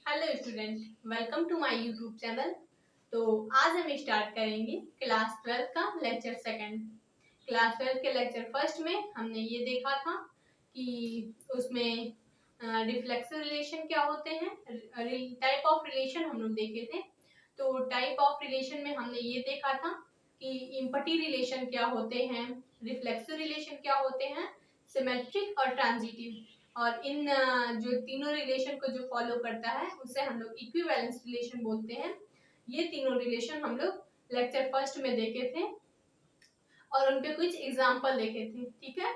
Hello student, welcome to my YouTube channel. तो आज हम स्टार्ट करेंगे क्लास 12 का लेक्चर सेकंड। क्लास 12 के लेक्चर फर्स्ट में हमने ये देखा था कि उसमें रिफ्लेक्सिव रिलेशन क्या होते हैं, टाइप ऑफ रिलेशन हम लोग देखे थे। तो टाइप ऑफ रिलेशन में हमने ये देखा था कि इम्पटी रिलेशन क्या होते हैं, रिफ्लेक्सिव रिलेशन क्या होते हैं, सिमेट्रिक और ट्रांजिटिव। और इन जो तीनों रिलेशन को जो फॉलो करता है उसे हम लोग इक्विवेलेंस रिलेशन बोलते हैं। ये तीनों रिलेशन हम लोग लेक्चर फर्स्ट में देखे थे और उनपे कुछ एग्जाम्पल देखे थे। ठीक है,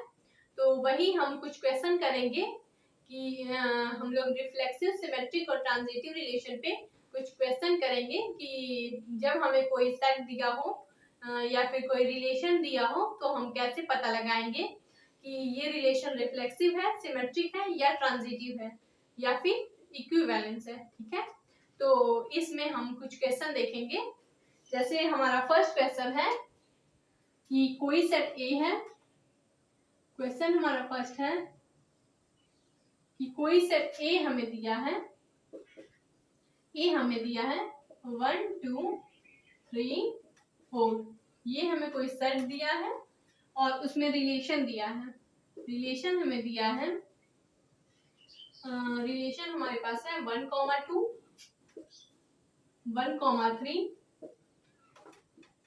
तो वही हम कुछ क्वेश्चन करेंगे कि हम लोग रिफ्लेक्सिव, सिमेट्रिक और ट्रांजिटिव रिलेशन पे कुछ क्वेश्चन करेंगे कि जब हमें कोई सेट दिया हो या फिर कोई रिलेशन दिया हो तो हम कैसे पता लगाएंगे कि ये रिलेशन रिफ्लेक्सिव है, सिमेट्रिक है या ट्रांजिटिव है या फिर इक्विवेलेंस है। ठीक है, तो इसमें हम कुछ क्वेश्चन देखेंगे। जैसे हमारा फर्स्ट क्वेश्चन है कि कोई सेट ए है। क्वेश्चन हमारा फर्स्ट है कि कोई सेट ए हमें दिया है, ए हमें दिया है 1 2 3 4। ये हमें कोई सेट दिया है और उसमें रिलेशन दिया है। रिलेशन हमें दिया है, रिलेशन हमारे पास है 1, 2 1, 3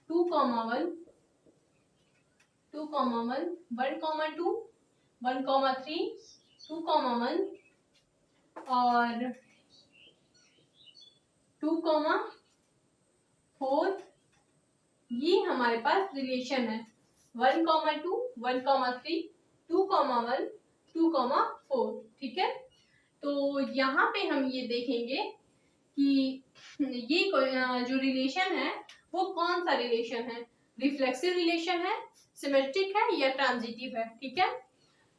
2, 1 2, 1 1, 2 1, 3 2, 1 और 2, 4। ये हमारे पास रिलेशन है 1, 2 1, 3 2, 1 2, 4। ठीक है, तो यहाँ पे हम ये देखेंगे कि ये जो रिलेशन है वो कौन सा रिलेशन है, रिफ्लेक्सिव रिलेशन है, सिमेट्रिक है या ट्रांजिटिव है। ठीक है,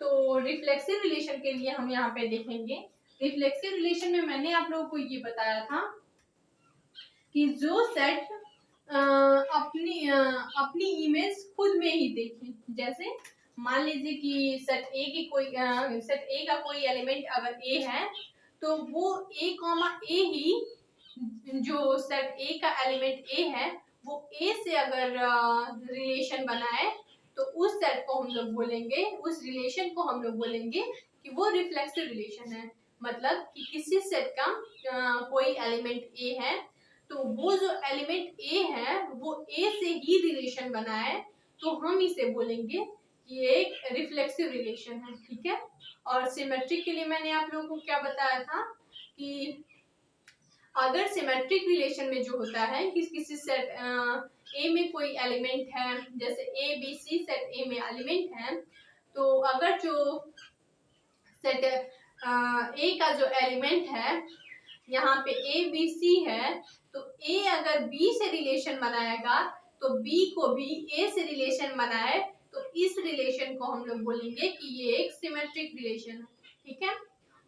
तो रिफ्लेक्सिव रिलेशन के लिए हम यहाँ पे देखेंगे। रिफ्लेक्सिव रिलेशन में मैंने आप लोगों को ये बताया था कि जो सेट अपनी इमेज खुद में ही देखे। जैसे मान लीजिए कि सेट ए का कोई एलिमेंट अगर ए है तो वो ए ही, जो सेट ए का एलिमेंट ए है वो ए से अगर रिलेशन बनाए तो उस सेट को हम लोग बोलेंगे, उस रिलेशन को हम लोग बोलेंगे कि वो रिफ्लेक्सिव रिलेशन है। मतलब कि किसी सेट का कोई एलिमेंट ए है तो वो जो एलिमेंट ए है वो ए से ही रिलेशन बनाए तो हम इसे बोलेंगे कि ये एक रिफ्लेक्सिव रिलेशन है। ठीक है, और सिमेट्रिक के लिए मैंने आप लोगों को क्या बताया था कि अगर सिमेट्रिक रिलेशन में जो होता है कि किसी सेट ए में कोई एलिमेंट है, जैसे ए बी सी सेट ए में एलिमेंट है, तो अगर जो सेट ए का जो एलिमेंट है यहाँ पे ए बी सी है तो ए अगर बी से रिलेशन बनाएगा तो बी को भी ए से रिलेशन बनाए तो इस रिलेशन को हम लोग बोलेंगे कि ये एक सिमेट्रिक रिलेशन है। ठीक है,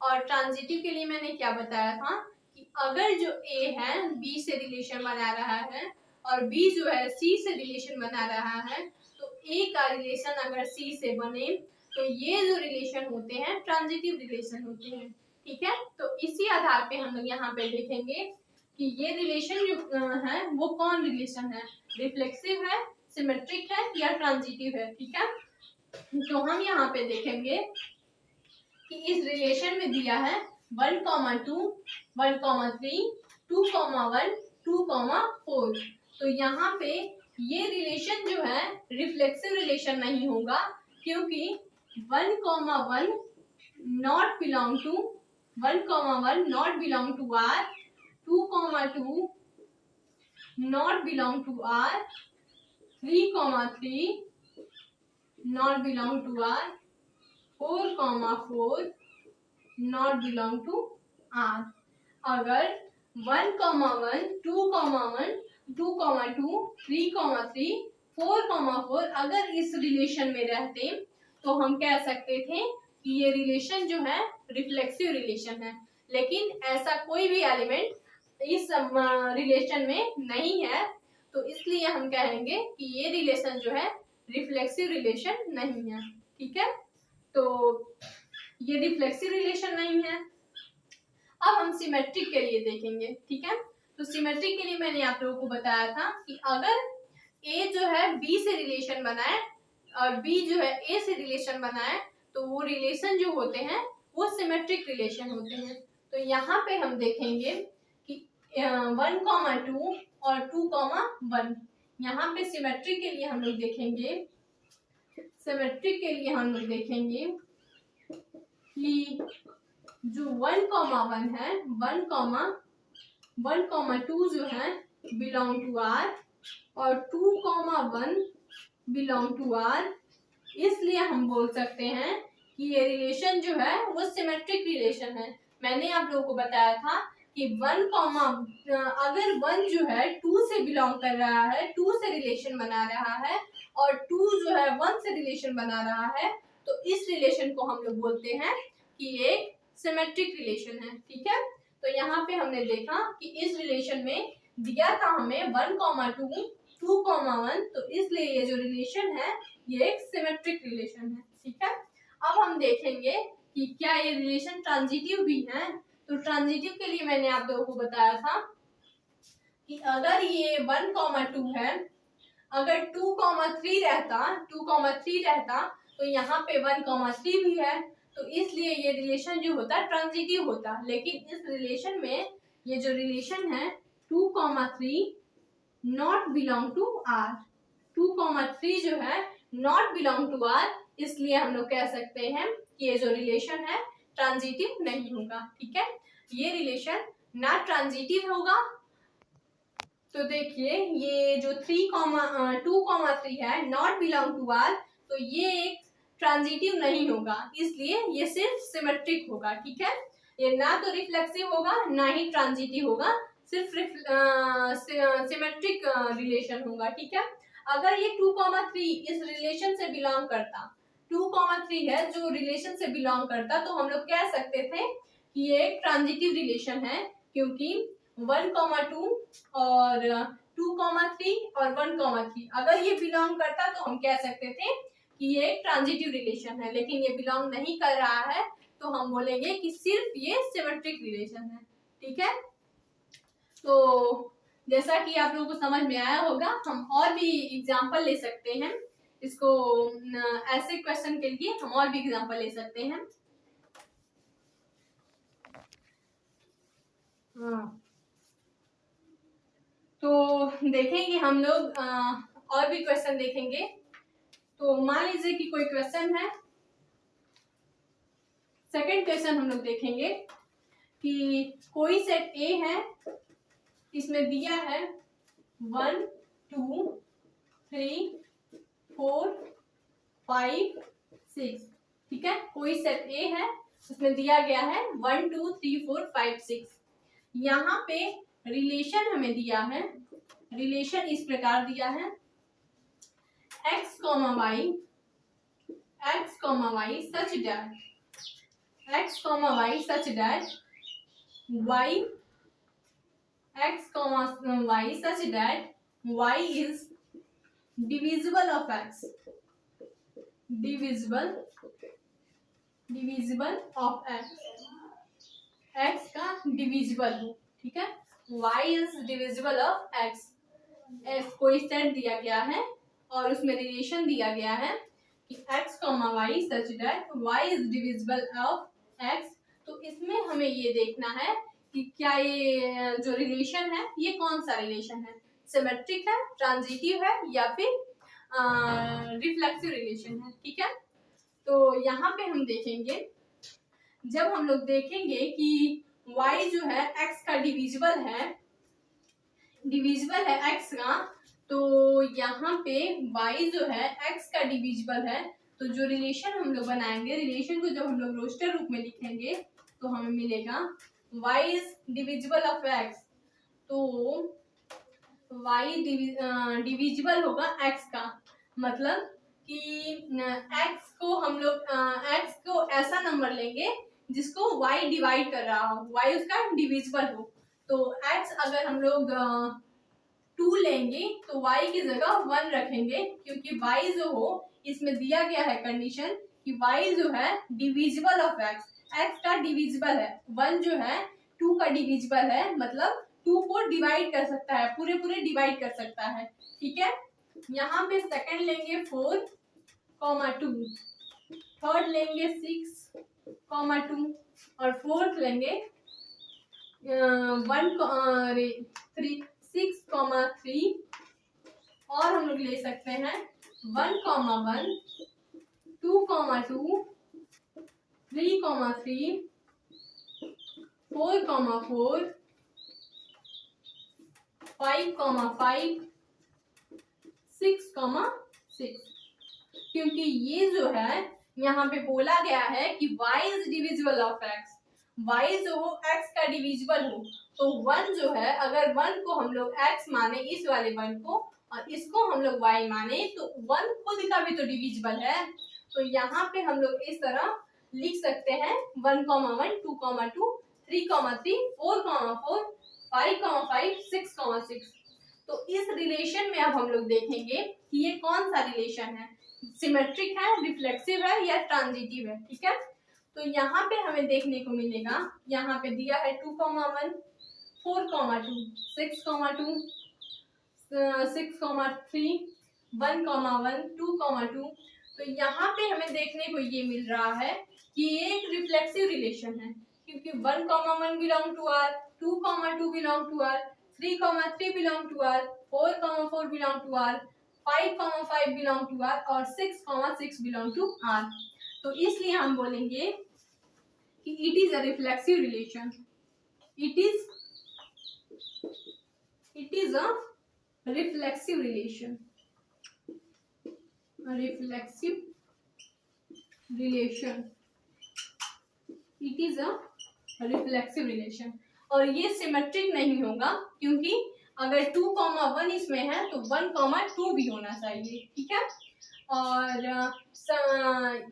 और ट्रांजिटिव के लिए मैंने क्या बताया था कि अगर जो ए है बी से रिलेशन बना रहा है और बी जो है सी से रिलेशन बना रहा है तो ए का रिलेशन अगर सी से बने तो ये जो रिलेशन होते हैं ट्रांजिटिव रिलेशन होते हैं। ठीक है, तो इसी आधार पे हम लोग यहाँ पे देखेंगे कि ये रिलेशन जो है वो कौन रिलेशन है, रिफ्लेक्सिव है, सिमेट्रिक है या ट्रांजिटिव है। ठीक है, तो हम यहाँ पे देखेंगे कि इस रिलेशन में दिया है 1, 2 1, 3 2, 1 2, 4। तो यहाँ पे ये रिलेशन जो है रिफ्लेक्सिव रिलेशन नहीं होगा क्योंकि 1, 1 not belong to 1, 1 not belong to R, 2, 2 not belong to R, 3, 3 not belong to R, 4, 4 not belong to R। अगर 1, 1 2, 1 2, 2 3, 3 4, 4 अगर इस रिलेशन में रहते तो हम कह सकते थे कि ये रिलेशन जो है रिफ्लेक्सिव रिलेशन है। लेकिन ऐसा कोई भी एलिमेंट इस रिलेशन में नहीं है तो इसलिए हम कहेंगे कि ये रिलेशन जो है रिफ्लेक्सिव रिलेशन नहीं है। ठीक है, तो ये रिफ्लेक्सिव रिलेशन नहीं है। अब हम सिमेट्रिक के लिए देखेंगे, ठीक है। तो सिमेट्रिक के लिए मैंने आप लोगों को बताया था कि अगर ए जो है बी से रिलेशन बनाए और बी जो है ए से रिलेशन बनाए तो वो रिलेशन जो होते हैं वो सिमेट्रिक रिलेशन होते हैं। तो यहाँ पे हम देखेंगे कि 1,2 और 2,1, यहाँ पे सिमेट्रिक के लिए हम लोग देखेंगे, सिमेट्रिक के लिए हम लोग देखेंगे कि जो 1,1 है, 1,2 जो है बिलोंग टू आर और 2,1 बिलोंग टू आर, इसलिए हम बोल सकते हैं कि ये रिलेशन जो है वो सिमेट्रिक रिलेशन है। मैंने आप लोगों को बताया था कि अगर 1 जो है 2 से बिलोंग कर रहा है, 2 से रिलेशन बना रहा है और 2 जो है 1 से रिलेशन बना रहा है, तो इस रिलेशन को हम लोग बोलते हैं कि एक सिमेट्रिक रिलेशन है, ठीक है। तो यहाँ पे हमने देखा कि इस रिलेशन में दिया था हमें 1,2 2,1, तो इसलिए ये जो रिलेशन है ये एक सिमेट्रिक रिलेशन है, ठीक है। अब हम देखेंगे कि क्या ये रिलेशन ट्रांजिटिव भी है। तो ट्रांजिटिव के लिए मैंने आप लोगों को बताया था कि अगर ये 1,2 है, अगर 2,3 रहता तो यहाँ पे 1,3 भी है, तो इसलिए ये रिलेशन जो होता ट्रांजिटिव होता। लेकिन इस रिलेशन में ये जो रिलेशन है 2,3 नॉट बिलोंग टू आर, 2,3 जो है नॉट बिलोंग टू आर, इसलिए हम लोग कह सकते हैं कि ये जो रिलेशन है ट्रांजिटिव नहीं होगा, ठीक है। ये रिलेशन ना ट्रांजिटिव होगा। तो देखिए ये जो 2,3 है नॉट बिलोंग टू आर, तो ये एक ट्रांजिटिव नहीं होगा, इसलिए ये सिर्फ सिमेट्रिक होगा, ठीक है। ये ना तो रिफ्लेक्सिव होगा ना ही ट्रांजिटिव होगा, सिर्फ सिमेट्रिक रिलेशन होगा, ठीक है। अगर ये 2,3 इस रिलेशन से बिलोंग करता, 2,3 है जो रिलेशन से बिलोंग करता, तो हम लोग कह सकते थे कि ये एक ट्रांजिटिव रिलेशन है, क्योंकि 1,2 और 2,3 और 1,3 अगर ये बिलोंग करता तो हम कह सकते थे कि ये एक ट्रांजिटिव रिलेशन है। लेकिन ये बिलोंग नहीं कर रहा है तो हम बोलेंगे कि सिर्फ ये सिमेट्रिक रिलेशन है, ठीक है। तो जैसा कि आप लोगों को समझ में आया होगा, हम और भी एग्जांपल ले सकते हैं इसको, ऐसे क्वेश्चन के लिए हम और भी एग्जांपल ले सकते हैं। तो देखेंगे हम लोग और भी क्वेश्चन देखेंगे। तो मान लीजिए कि कोई क्वेश्चन है, सेकंड क्वेश्चन हम लोग देखेंगे कि कोई सेट ए है, इसमें दिया है 1 2 3 4 5 6, ठीक है। कोई सेट ए है, उसमें दिया गया है 1 2 3 4 5 6। यहाँ पे रिलेशन हमें दिया है, रिलेशन इस प्रकार दिया है x, y such that x, y such that y x, y such that y is divisible of x, divisible of x, x का डिविजिबल हो, ठीक है। y is divisible of x, कोई सेट दिया गया है और उसमें रिलेशन दिया गया है कि x, y such that y is divisible of x। तो इसमें हमें ये देखना है कि क्या ये जो रिलेशन है ये कौन सा रिलेशन है, सिमेट्रिक है, ट्रांजिटिव है या फिर रिफ्लेक्सिव रिलेशन है, ठीक है। तो यहाँ पे हम देखेंगे, जब हम लोग देखेंगे कि y जो है x का डिविजिबल है x का, तो यहाँ पे y जो है x का डिविजिबल है, तो जो रिलेशन हम लोग बनाएंगे, रिलेशन को जब हम लोग रोस्टर रूप में लिखेंगे तो हमें मिलेगा y is divisible of x, तो y डिविजिबल होगा x का, मतलब कि x को हम लोग x को ऐसा नंबर लेंगे जिसको y डिवाइड कर रहा हो, y उसका डिविजिबल हो। तो x अगर हम लोग 2 लेंगे तो y की जगह 1 रखेंगे, क्योंकि y जो हो इसमें दिया गया है कंडीशन कि y जो है डिविजिबल ऑफ x, x का डिविजिबल है, 1 जो है 2 का डिविजिबल है, मतलब 2 को डिवाइड कर सकता है, पूरे पूरे डिवाइड कर सकता है। ठीक है, यहाँ पे सेकंड लेंगे 4,2, थर्ड लेंगे 6,2 और फोर्थ लेंगे 6,3 और हम लोग ले सकते हैं 1,1, 2,2, 3,3, 4,4, 5,5, 6,6, क्योंकि ये जो है यहाँ पे बोला गया है कि y is divisible of x, y जो हो x का डिविजिबल हो, तो 1 जो है अगर 1 को हम लोग x माने, इस वाले 1 को, और इसको हम लोग y माने, तो 1 खुद का भी तो डिविजिबल है। तो यहाँ पे हम लोग इस तरह लिख सकते हैं 1,1, 2,2, 3,3, 4,4, 5,5, 6,6। तो इस रिलेशन में अब हम लोग देखेंगे कि ये कौन सा रिलेशन है, सिमेट्रिक है, रिफ्लेक्सिव है या ट्रांजिटिव है। ठीक है, तो यहाँ पे हमें देखने को मिलेगा, यहाँ पे दिया है 2,1, 4,2, 6,2, 6,3, 1,1, 2,2। तो यहाँ पे हमें देखने को ये मिल रहा है कि ये एक रिफ्लेक्सिव रिलेशन है, क्योंकि 1,1 belong to R, 2,2 belong to R, 3,3 belong to R, 4,4 belong to R, 5,5 belong to R और 6,6 बिलोंग टू R। तो इसलिए हम बोलेंगे कि it is a reflexive relation, it is a reflexive relation, reflexive relation, it is a reflexive relation. और ये symmetric नहीं होगा, क्योंकि अगर 2,1 इसमें है तो 1,2 भी होना चाहिए। ठीक है, और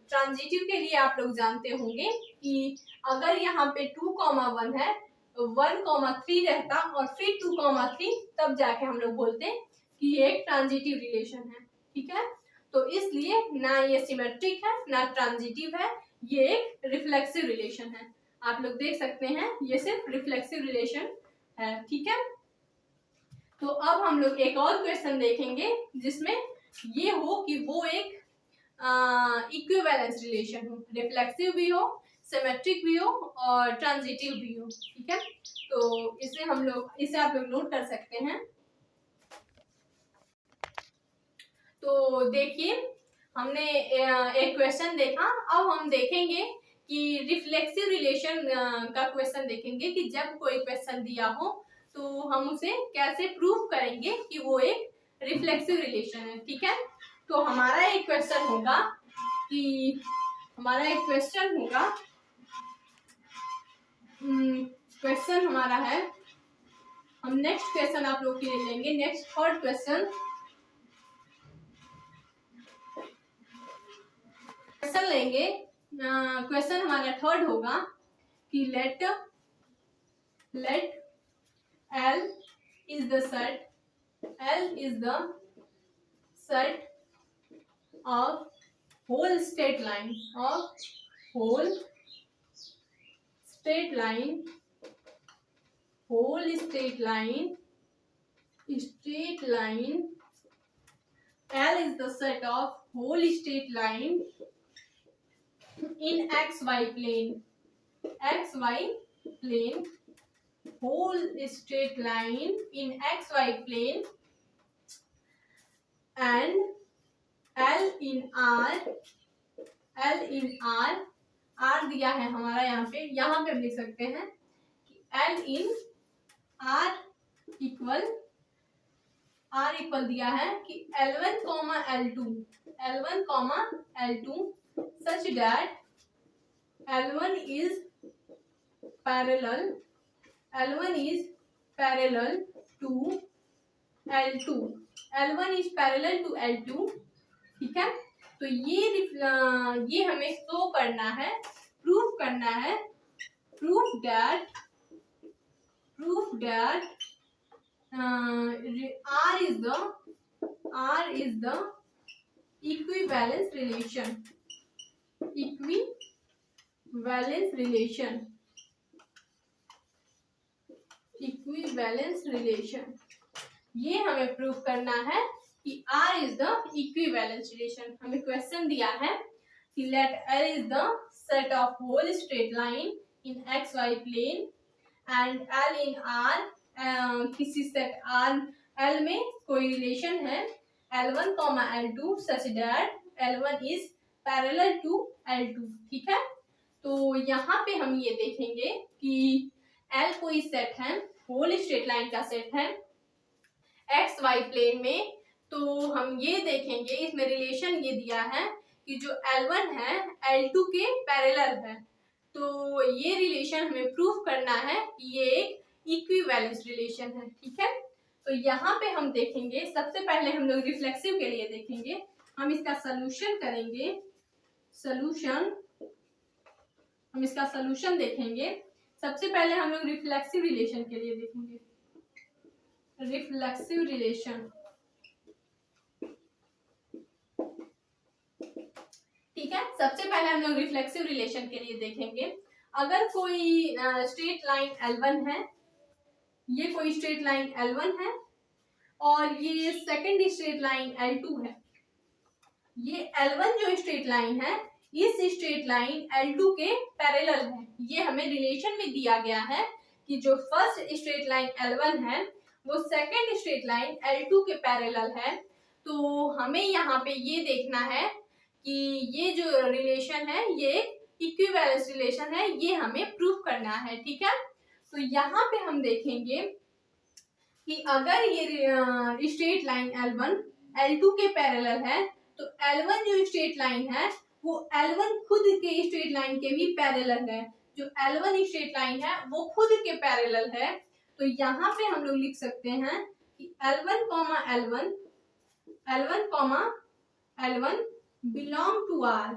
ट्रांजिटिव के लिए आप लोग जानते होंगे कि अगर यहाँ पे 2,1 है तो 1,3 रहता और फिर 2,3, तब जाके हम लोग बोलते कि ये एक ट्रांजिटिव रिलेशन है। ठीक है, तो इसलिए ना ये सिमेट्रिक है ना ट्रांजिटिव है, ये एक रिफ्लेक्सिव रिलेशन है। आप लोग देख सकते हैं ये सिर्फ रिफ्लेक्सिव रिलेशन है। ठीक है, तो अब हम लोग एक और क्वेश्चन देखेंगे जिसमें ये हो कि वो एक इक्विवेलेंस रिलेशन हो, रिफ्लेक्सिव भी हो, सिमेट्रिक भी हो और ट्रांजिटिव भी हो। ठीक है, तो इसे आप लोग नोट कर सकते हैं। तो देखिए, हमने एक क्वेश्चन देखा, अब हम देखेंगे कि रिफ्लेक्सिव रिलेशन का क्वेश्चन देखेंगे कि जब कोई क्वेश्चन दिया हो तो हम उसे कैसे प्रूव करेंगे कि वो एक रिफ्लेक्सिव रिलेशन है। ठीक है, तो हमारा एक क्वेश्चन होगा क्वेश्चन हमारा है, हम नेक्स्ट क्वेश्चन आप लोग के लिए लेंगे, नेक्स्ट थर्ड क्वेश्चन लेंगे। क्वेश्चन हमारा थर्ड होगा कि let L is the set of whole straight line L is the set of whole straight line in xy plane, whole straight line in xy plane and L in R दिया है हमारा यहाँ पे हम लिख सकते हैं कि L in R इक्वल दिया है कि L1, L2 such that L1 is parallel to L2, ठीक है, तो ये हमें शो करना है, प्रूफ करना है, proof that R is the equivalence relation equivalence relation, ये हमें प्रूव करना है कि R is the equivalence relation. हमें क्वेश्चन दिया है कि let L is the set of whole straight line in XY plane and L in R, किसी सेट R L में कोई रिलेशन है L1, L2 such that L1 is parallel to L2। ठीक है, तो यहाँ पे हम ये देखेंगे कि L कोई सेट है, होल स्ट्रेट लाइन का सेट है एक्स वाई प्लेन में, तो हम ये देखेंगे इसमें रिलेशन ये दिया है कि जो L1 है L2 के पैरेलल है। तो ये रिलेशन हमें प्रूव करना है कि ये एक इक्विवेलेंस रिलेशन है। ठीक है, तो यहाँ पे हम देखेंगे, सबसे पहले हम लोग रिफ्लेक्सिव के लिए देखेंगे, हम इसका सोल्यूशन करेंगे। हम इसका सोल्यूशन देखेंगे। सबसे पहले हम लोग रिफ्लेक्सिव रिलेशन के लिए देखेंगे। रिफ्लेक्सिव रिलेशन, ठीक है, सबसे पहले हम लोग रिफ्लेक्सिव रिलेशन के लिए देखेंगे। अगर कोई स्ट्रेट लाइन L1 है, ये कोई स्ट्रेट लाइन L1 है और ये सेकंड स्ट्रेट लाइन L2 है। ये L1 जो स्ट्रेट लाइन है इस स्ट्रेट लाइन L2 के पैरेलल है। ये हमें रिलेशन में दिया गया है कि जो फर्स्ट स्ट्रेट लाइन L1 है वो सेकंड स्ट्रेट लाइन L2 के पैरेलल है। तो हमें यहाँ पे ये देखना है कि ये जो रिलेशन है ये इक्विवेलेंस रिलेशन है, ये हमें प्रूव करना है। ठीक है, तो यहाँ पे हम देखेंगे कि अगर ये स्ट्रेट लाइन L1 L2 के पैरेलल है तो L1 जो स्ट्रेट लाइन है वो L1 खुद के स्ट्रेट लाइन के भी पैरेलल है। जो L1 स्ट्रेट लाइन है वो खुद के पैरेलल है। तो यहाँ पे हम लोग लिख सकते हैं कि L1 बिलोंग टू R,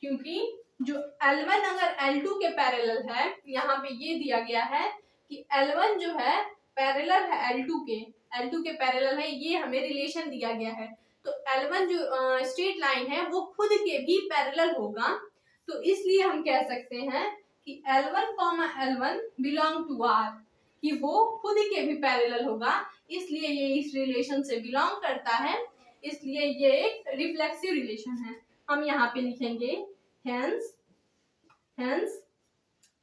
क्योंकि जो L1 अगर L2 के पैरेलल है, यहाँ पे ये दिया गया है कि L1 जो है पैरेलल है L2 के पैरेलल है, ये हमें रिलेशन दिया गया है। तो L1 जो स्ट्रेट लाइन है वो खुद के भी पैरेलल होगा। तो इसलिए हम कह सकते हैं कि L1 बिलोंग टू R, कि वो खुद के भी पैरेलल होगा, इसलिए ये इस रिलेशन से बिलोंग करता है, इसलिए ये एक रिफ्लेक्सिव रिलेशन है। हम यहाँ पे लिखेंगे hence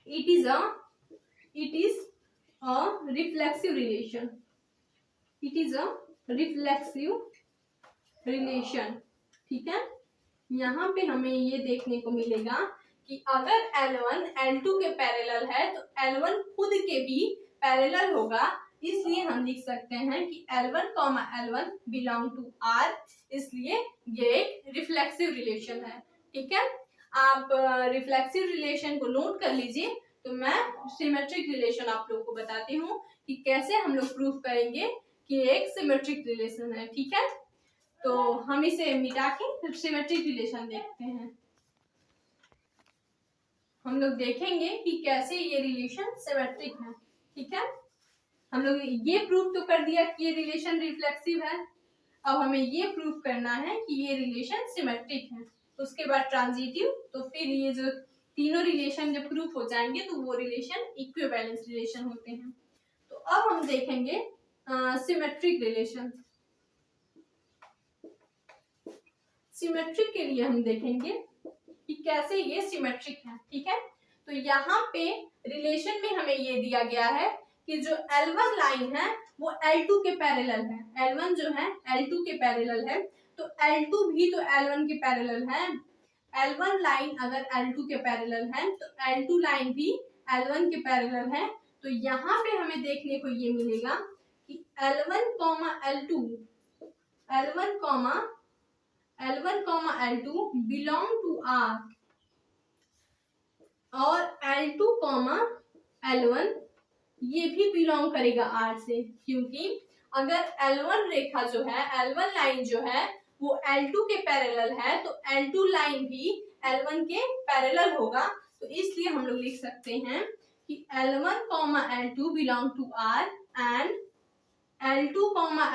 it is a reflexive relation. It is a reflexive relation. ठीक है, यहाँ पे हमें ये देखने को मिलेगा कि अगर L1 L2 के पैरेलल है तो L1 खुद के भी पैरेलल होगा, इसलिए हम लिख सकते हैं कि L1 बिलोंग टू R, इसलिए ये एक रिफ्लेक्सिव रिलेशन है। ठीक है, आप रिफ्लेक्सिव रिलेशन को नोट कर लीजिए। तो मैं सिमेट्रिक रिलेशन आप लोगों को बताती हूँ कि कैसे हम लोग प्रूफ करेंगे कि एक सिमेट्रिक रिलेशन है। ठीक है, तो हम इसे मिटा के सिमेट्रिक रिलेशन देखते हैं। हम लोग देखेंगे कि कैसे ये रिलेशन सिमेट्रिक है। ठीक है, हम लोग ये प्रूफ तो कर दिया कि ये रिलेशन रिफ्लेक्सिव है, अब हमें ये प्रूफ करना है कि ये रिलेशन सिमेट्रिक है। उसके बाद ट्रांजिटिव, तो फिर ये जो तीनों रिलेशन जब प्रूफ हो जाएंगे तो वो रिलेशन इक्विवेलेंस रिलेशन होते हैं। तो अब हम देखेंगे सिमेट्रिक रिलेशन। सिमेट्रिक के लिए हम देखेंगे कि कैसे ये सिमेट्रिक है। ठीक है, तो यहाँ पे रिलेशन में हमें ये दिया गया है कि जो L1 लाइन है वो L2 के पैरेलल है। L1 जो है L2 के पैरेलल है, तो L2 भी तो L1 के पैरेलल है। L1 लाइन अगर L2 के पैरेलल है तो L2 लाइन भी L1 के पैरेलल है। तो यहाँ पे हमें देखने को ये मिलेगा कि L1 L2 belong to R और L2 L1 ये भी बिलोंग करेगा R से, क्योंकि अगर L1 रेखा जो है L1 लाइन जो है वो L2 के पैरेलल है तो L2 लाइन भी L1 के पैरेलल होगा। तो इसलिए हम लोग लिख सकते हैं कि L1 L2 belong to R and L2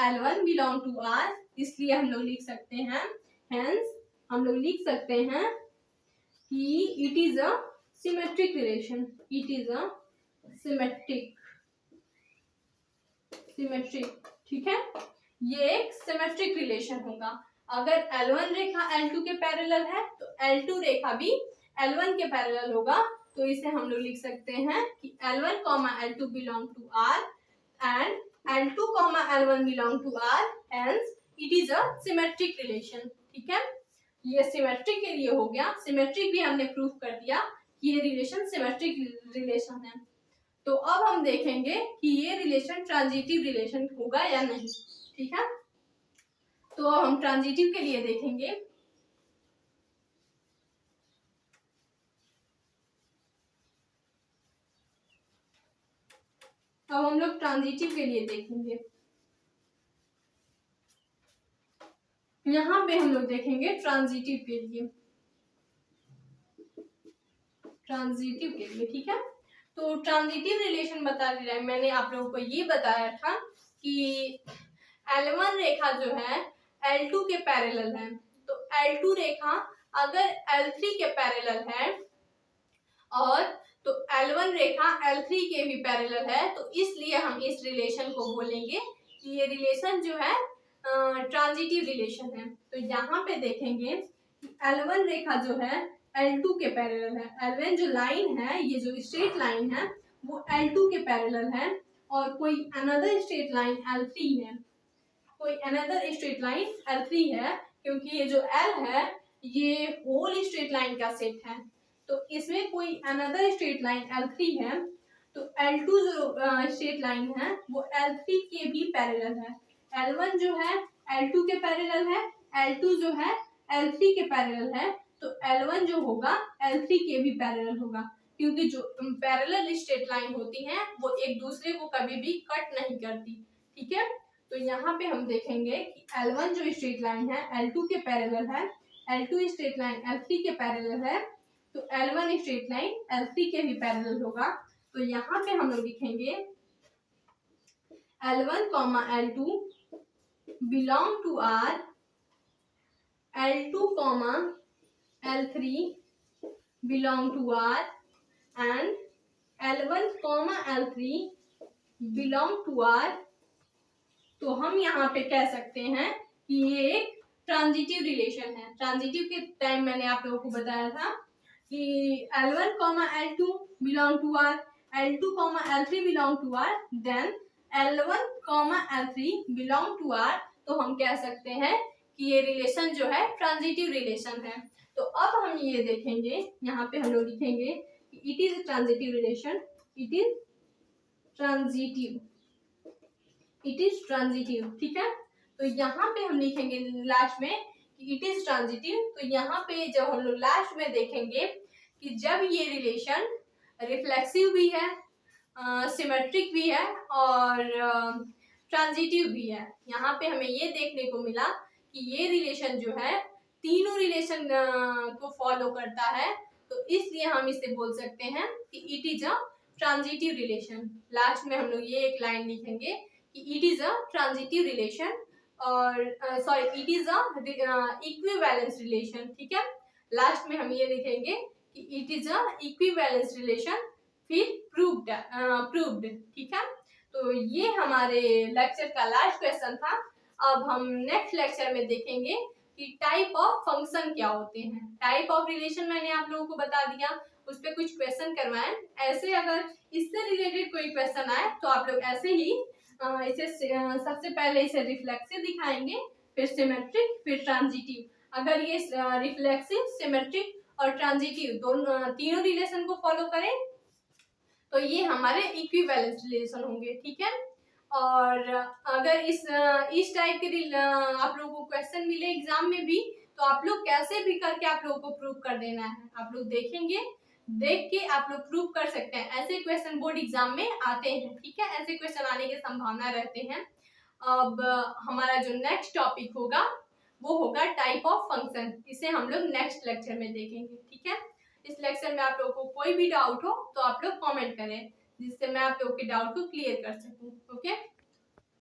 L1 belong to R, इसलिए हम लोग लिख सकते हैं हेंस हम लोग लिख सकते हैं कि it is a symmetric relation. It is a symmetric symmetric, ठीक है। ये एक सिमेट्रिक रिलेशन होगा। अगर L1 रेखा L2 के पैरेलल है तो L2 रेखा भी L1 के पैरेलल होगा। तो इसे हम लोग लिख सकते हैं कि L1, L2 belong to R and L2, L1 belong to R, hence it is a symmetric relation, ठीक है। ये सिमेट्रिक के लिए हो गया। सिमेट्रिक भी हमने प्रूव कर दिया कि ये रिलेशन सिमेट्रिक रिलेशन है। तो अब हम देखेंगे कि ये रिलेशन ट्रांजिटिव रिलेशन होगा या नहीं, ठीक है। तो अब हम ट्रांजिटिव के लिए देखेंगे। अब हम लोग ट्रांजिटिव के लिए देखेंगे। यहां पे हम लोग देखेंगे ट्रांजिटिव के लिए, ट्रांजिटिव के लिए, ठीक है। तो ट्रांजिटिव रिलेशन बता दिया, मैंने आप लोगों को ये बताया था कि L1 रेखा जो है L2 के पैरेलल है। तो L2 रेखा अगर L3 के पैरेलल है और तो L1 रेखा L3 के भी पैरेलल है, तो इसलिए हम इस रिलेशन को बोलेंगे कि ये रिलेशन जो है ट्रांजिटिव रिलेशन है। तो यहाँ पे देखेंगे L1 रेखा जो है L2 के पैरेलल है। L1 जो लाइन है, ये जो स्ट्रेट लाइन है वो L2 के पैरेलल है और कोई अनदर स्ट्रेट लाइन L3 है, कोई अनदर स्ट्रेट लाइन L3 है, क्योंकि ये जो L है ये होल स्ट्रेट लाइन का सेट है। तो इसमें कोई अनदर स्ट्रेट लाइन L3 है। तो L2 जो स्ट्रेट लाइन है वो L3 के भी पैरेलल है। L1 जो है L2 के पैरेलल है, L2 जो है L3 के पैरेलल है। तो L1 जो होगा L3 के भी पैरेलल होगा, क्योंकि जो पैरेलल स्ट्रेट लाइन होती हैं वो एक दूसरे को कभी भी कट नहीं करती, ठीक है। तो यहाँ पे हम देखेंगे कि L1 जो स्ट्रेट लाइन है L2 के पैरेलल है, L2 स्ट्रेट लाइन L3 के पैरेलल है। तो L1 स्ट्रेट लाइन L3 के भी पैरेलल होगा। तो यहाँ पे हम लोग लिखेंगे L1, L2 belong to R, L2, L3 belong to R and L1, L3 belong to R। तो हम यहाँ पे कह सकते हैं कि ये एक ट्रांजिटिव रिलेशन है। ट्रांजिटिव के टाइम मैंने आप लोगों को बताया था कि L1, L2 belong to R, L2, L3 belong to R, then L1, L3 belong to R। तो हम कह सकते हैं कि ये रिलेशन जो है ट्रांजिटिव रिलेशन है। तो अब हम ये देखेंगे, यहाँ पे हम लोग लिखेंगे कि it is transitive relation, it is transitive, it is transitive, ठीक है। तो यहाँ पे हम लिखेंगे लास्ट में कि इट इज ट्रांजिटिव। तो यहाँ पे जब हम लोग लास्ट में देखेंगे कि जब ये रिलेशन रिफ्लेक्सिव भी है, सिमेट्रिक भी है और ट्रांजिटिव भी है। यहाँ पे हमें ये देखने को मिला कि ये रिलेशन जो है तीनों रिलेशन को फॉलो करता है। तो इसलिए हम इसे बोल सकते हैं कि it is a transitive relation. Last में हम लोग ये एक लाइन लिखेंगे कि it is a transitive relation और sorry it is a equivalence relation, ठीक है। लास्ट में हम ये लिखेंगे कि it is a equivalence relation, फिर प्रूव्ड, ठीक है। तो ये हमारे लेक्चर का लास्ट क्वेश्चन था। अब हम नेक्स्ट लेक्चर में देखेंगे कि टाइप ऑफ फंक्शन क्या होते हैं। टाइप ऑफ रिलेशन मैंने आप लोगों को बता दिया, उस पर कुछ क्वेश्चन करवाएं। ऐसे अगर इससे रिलेटेड कोई क्वेश्चन आए तो आप लोग ऐसे ही इसे सबसे पहले इसे रिफ्लेक्सिव दिखाएंगे, फिर सिमेट्रिक, फिर ट्रांजिटिव। अगर ये रिफ्लेक्सिव, सिमेट्रिक और ट्रांजिटिव दोनों तीनों रिलेशन को फॉलो करें तो ये हमारे इक्विवेलेंस रिलेशन होंगे, ठीक है। और अगर इस टाइप के आप लोगों को क्वेश्चन मिले एग्जाम में भी तो आप लोग कैसे भी करके आप लोगों को प्रूव कर देना है। आप लोग देखेंगे, देख के आप लोग प्रूव कर सकते हैं। ऐसे क्वेश्चन बोर्ड एग्जाम में आते हैं, ठीक है। ऐसे क्वेश्चन आने की संभावना रहते हैं। अब हमारा जो नेक्स्ट टॉपिक होगा वो होगा टाइप ऑफ फंक्शन। इसे हम लोग नेक्स्ट लेक्चर में देखेंगे, ठीक है। इस लेक्चर में आप लोगों को कोई भी डाउट हो तो आप लोग कमेंट करें, जिससे मैं आप लोगों के डाउट को क्लियर कर सकूं, ओके।